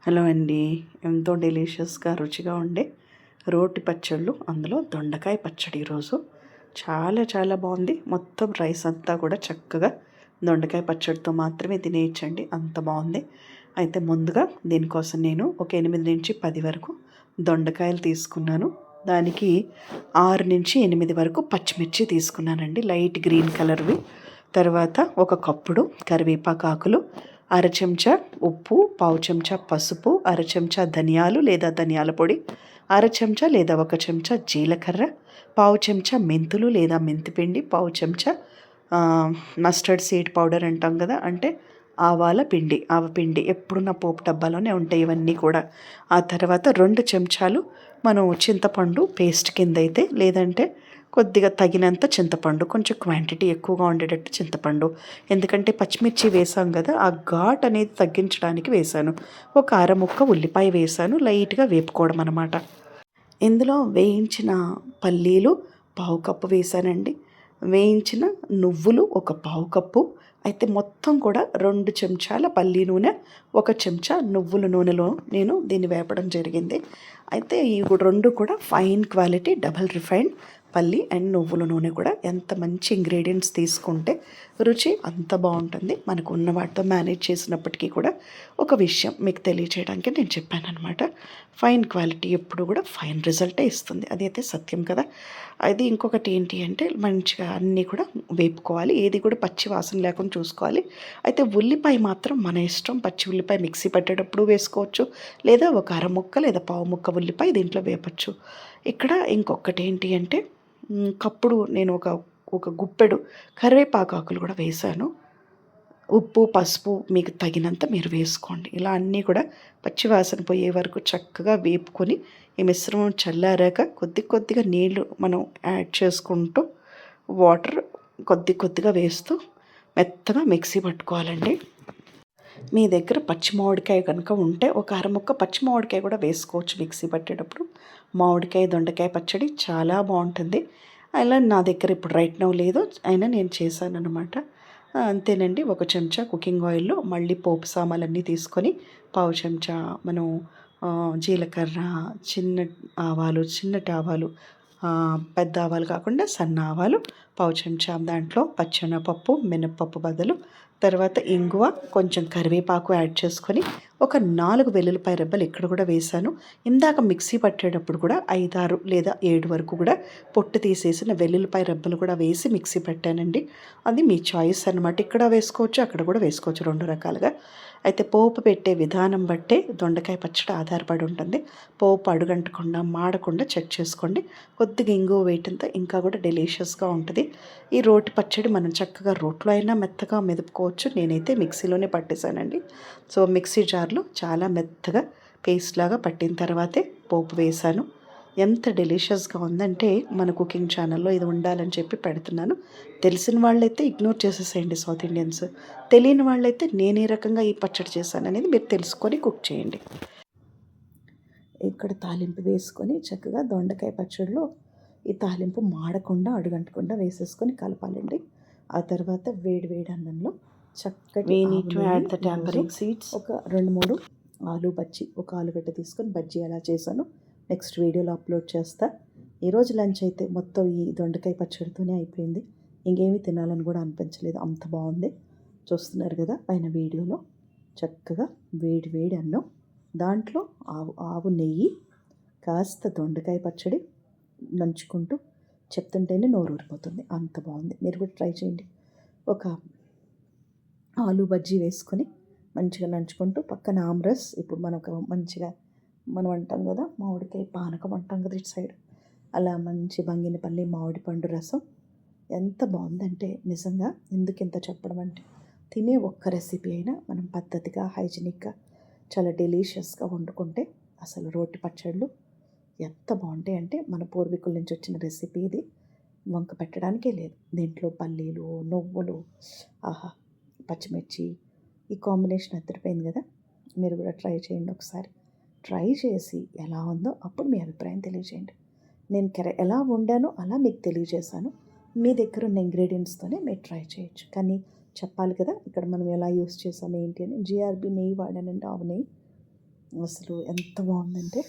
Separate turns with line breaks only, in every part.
Hello అండి. ఎంతో డెలీషియస్గా రుచిగా ఉండే రోటి పచ్చళ్ళు, అందులో దొండకాయ పచ్చడి ఈరోజు చాలా చాలా బాగుంది. మొత్తం రైస్ అంతా కూడా చక్కగా దొండకాయ పచ్చడితో మాత్రమే తినేయచ్చండి, అంత బాగుంది. అయితే ముందుగా దీనికోసం నేను ఒక 8 నుంచి 10 వరకు దొండకాయలు తీసుకున్నాను. దానికి 6 నుంచి 8 వరకు పచ్చిమిర్చి తీసుకున్నానండి, లైట్ గ్రీన్ కలర్వి. తర్వాత ఒక కప్పుడు కరివేపాకు ఆకులు, అర చెంచా ఉప్పు, పావు చెంచా పసుపు, అర చెంచా ధనియాలు లేదా ధనియాల పొడి, అర చెంచా లేదా ఒక చెంచా జీలకర్ర, పావు చెంచా మెంతులు లేదా మెంతిపిండి, పావు చెంచా మస్టర్డ్ సీడ్ పౌడర్ అంటాం కదా, అంటే ఆవపిండి ఎప్పుడు నా పోపు డబ్బాలోనే ఉంటాయి ఇవన్నీ కూడా. ఆ తర్వాత 2 చెంచాలు మనం చింతపండు పేస్ట్ కింద అయితే, లేదంటే కొద్దిగా తగినంత చింతపండు, కొంచెం క్వాంటిటీ ఎక్కువగా ఉండేటట్టు చింతపండు, ఎందుకంటే పచ్చిమిర్చి వేసాం కదా, ఆ ఘాట్ అనేది తగ్గించడానికి వేసాను. ఒక అరముక్క ఉల్లిపాయ వేసాను, లైట్గా వేపుకోవడం అనమాట. ఇందులో వేయించిన పల్లీలు పావు కప్పు వేసానండి, వేయించిన నువ్వులు ఒక పావు కప్పు. అయితే మొత్తం కూడా 2 చెంచాల పల్లీ నూనె, 1 చెంచా నువ్వుల నూనెలో నేను దీన్ని వేపడం జరిగింది. అయితే ఈ 2 కూడా ఫైన్ క్వాలిటీ డబల్ రిఫైన్డ్ పల్లి అండ్ నువ్వుల నూనె కూడా ఎంత మంచి ఇంగ్రీడియంట్స్ తీసుకుంటే రుచి అంత బాగుంటుంది. మనకు ఉన్న వాటితో మేనేజ్ చేసినప్పటికీ కూడా ఒక విషయం మీకు తెలియచేయడానికి నేను చెప్పాను అనమాట. ఫైన్ క్వాలిటీ ఎప్పుడు కూడా ఫైన్ రిజల్టే ఇస్తుంది, అది అయితే సత్యం కదా. అది ఇంకొకటి ఏంటి అంటే, మంచిగా అన్నీ కూడా వేపుకోవాలి, ఏది కూడా పచ్చి వాసన లేకుండా చూసుకోవాలి. అయితే ఉల్లిపాయ మాత్రం మన ఇష్టం, పచ్చి ఉల్లిపాయ మిక్సీ పట్టేటప్పుడు వేసుకోవచ్చు, లేదా ఒక అర ముక్క లేదా పావు ముక్క ఉల్లిపాయ దీంట్లో వేపచ్చు. ఇక్కడ ఇంకొకటి ఏంటి అంటే, కప్పుడు నేను ఒక గుప్పెడు కరివేపాకాకులు కూడా వేశాను. ఉప్పు పసుపు మీకు తగినంత మీరు వేసుకోండి. ఇలా అన్నీ కూడా పచ్చివాసన పోయే వరకు చక్కగా వేపుకొని, ఈ మిశ్రమం చల్లారాక కొద్దిగా నీళ్లు మనం యాడ్ చేసుకుంటూ, వాటర్ కొద్దిగా వేస్తూ మెత్తగా మిక్సీ పట్టుకోవాలండి. మీ దగ్గర పచ్చి మామిడికాయ కనుక ఉంటే ఒక అరముక్క పచ్చి మామిడికాయ కూడా వేసుకోవచ్చు మిక్సీ పట్టేటప్పుడు. మామిడికాయ దొండకాయ పచ్చడి చాలా బాగుంటుంది. అలా నా దగ్గర ఇప్పుడు రైట్ నౌ లేదు, అయినా నేను చేశాను అనమాట. అంతేనండి. 1 చెంచా కుకింగ్ ఆయిల్లో మళ్ళీ పోపు సామాన్లన్నీ తీసుకొని, పావు చెంచా మనం జీలకర్ర, చిన్నటి ఆవాలు, పెద్ద ఆవాలు కాకుండా సన్న ఆవాలు, పావు చెంచా దాంట్లో పచ్చెనపప్పు, మినప్పప్పు బదులు, తర్వాత ఇంగువ, కొంచెం కరివేపాకు యాడ్ చేసుకొని, ఒక 4 వెల్లుల్లిపాయ రెబ్బలు ఇక్కడ కూడా వేశాను. ఇందాక మిక్సీ పట్టేటప్పుడు కూడా 5, 6 లేదా 7 వరకు కూడా పొట్టు తీసేసిన వెల్లుల్లిపాయ రెబ్బలు కూడా వేసి మిక్సీ పెట్టానండి. అది మీ చాయిస్ అనమాట, ఇక్కడ వేసుకోవచ్చు అక్కడ కూడా వేసుకోవచ్చు, 2 రకాలుగా. అయితే పోపు పెట్టే విధానం బట్టే దొండకాయ పచ్చడి ఆధారపడి ఉంటుంది. పోపు అడుగంటకుండా మాడకుండా చెక్ చేసుకోండి. కొద్దిగా ఇంగువ వేయటంతో ఇంకా కూడా డెలీషియస్గా ఉంటుంది. ఈ రోటి పచ్చడి మనం చక్కగా రోట్లో అయినా మెత్తగా మెదుపుకోవచ్చు, నేనైతే మిక్సీలోనే పట్టేశానండి. సో మిక్సీ జార్లో చాలా మెత్తగా పేస్ట్ లాగా పట్టిన తర్వాతే పోపు వేశాను. ఎంత డెలీషియస్గా ఉందంటే, మన కుకింగ్ ఛానల్లో ఇది ఉండాలని చెప్పి పెడుతున్నాను. తెలిసిన వాళ్ళైతే ఇగ్నోర్ చేసేసేయండి సౌత్ ఇండియన్స్, తెలియని వాళ్ళైతే నేను ఏ రకంగా ఈ పచ్చడి చేశాను అనేది మీరు తెలుసుకొని కుక్ చేయండి. ఇక్కడ తాలింపు వేసుకొని చక్కగా దొండకాయ పచ్చడిలో ఈ తాలింపు మాడకుండా అడుగంటకుండా వేసేసుకొని కలపాలండి. ఆ తర్వాత వేడి అన్నంలో చక్కటి సీడ్స్, ఒక 2-3 ఆలు బజ్జీ, ఒక ఆలుగడ్డ తీసుకొని బజ్జీ అలా చేశాను. నెక్స్ట్ వీడియోలో అప్లోడ్ చేస్తా. ఈరోజు లంచ్ అయితే మొత్తం ఈ దొండకాయ పచ్చడితోనే అయిపోయింది. ఇంకేమీ తినాలని కూడా అనిపించలేదు, అంత బాగుంది. చూస్తున్నారు కదా పైన వీడియోలో. చక్కగా వేడి అన్నం, దాంట్లో ఆవు నెయ్యి, కాస్త దొండకాయ పచ్చడి నంచుకుంటూ చెప్తుంటేనే నోరు ఊరిపోతుంది, అంత బాగుంది. మీరు కూడా ట్రై చేయండి. ఒక ఆలు బజ్జీ వేసుకొని మంచిగా నంచుకుంటూ పక్కన ఆమ్రస్, ఇప్పుడు మంచిగా మనం అంటాం కదా మామిడికాయ పానకం అంటాం కదా ఇటు సైడ్, అలా మంచి బంగినపల్లి మామిడి పండు రసం. ఎంత బాగుందంటే నిజంగా, ఎందుకు ఇంత చెప్పడం అంటే, తినే ఒక్క రెసిపీ అయినా మనం పద్ధతిగా హైజీనిక్గా చాలా డెలీషియస్గా వండుకుంటే అసలు రోటి పచ్చళ్ళు ఎంత బాగుంటాయి అంటే, మన పూర్వీకుల నుంచి వచ్చిన రెసిపీ ఇది, వంక పెట్టడానికే లేదు. దీంట్లో పల్లీలు, నువ్వులు, ఆహా, పచ్చిమిర్చి, ఈ కాంబినేషన్ అద్దరిపోయింది కదా. మీరు కూడా ట్రై చేయండి ఒకసారి. ట్రై చేసి ఎలా ఉందో అప్పుడు మీ అభిప్రాయం తెలియజేయండి. నేను ఎలా వండానో అలా మీకు తెలియజేశాను. మీ దగ్గర ఉన్న ఇంగ్రీడియంట్స్తోనే మీరు ట్రై చేయొచ్చు, కానీ చెప్పాలి కదా ఇక్కడ మనం ఎలా యూస్ చేసాము ఏంటి అని. జిఆర్బి నెయ్యి వాడానండి, ఆవు నెయ్యి. అసలు ఎంత బాగుందంటే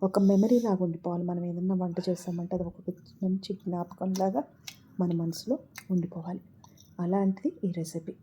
ఒక మెమరీ లాగా ఉండిపోవాలి. మనం ఏదన్నా వంట చేస్తామంటే అది ఒక మంచి జ్ఞాపకంలాగా మన మనసులో ఉండిపోవాలి. అలాంటిది ఈ రెసిపీ.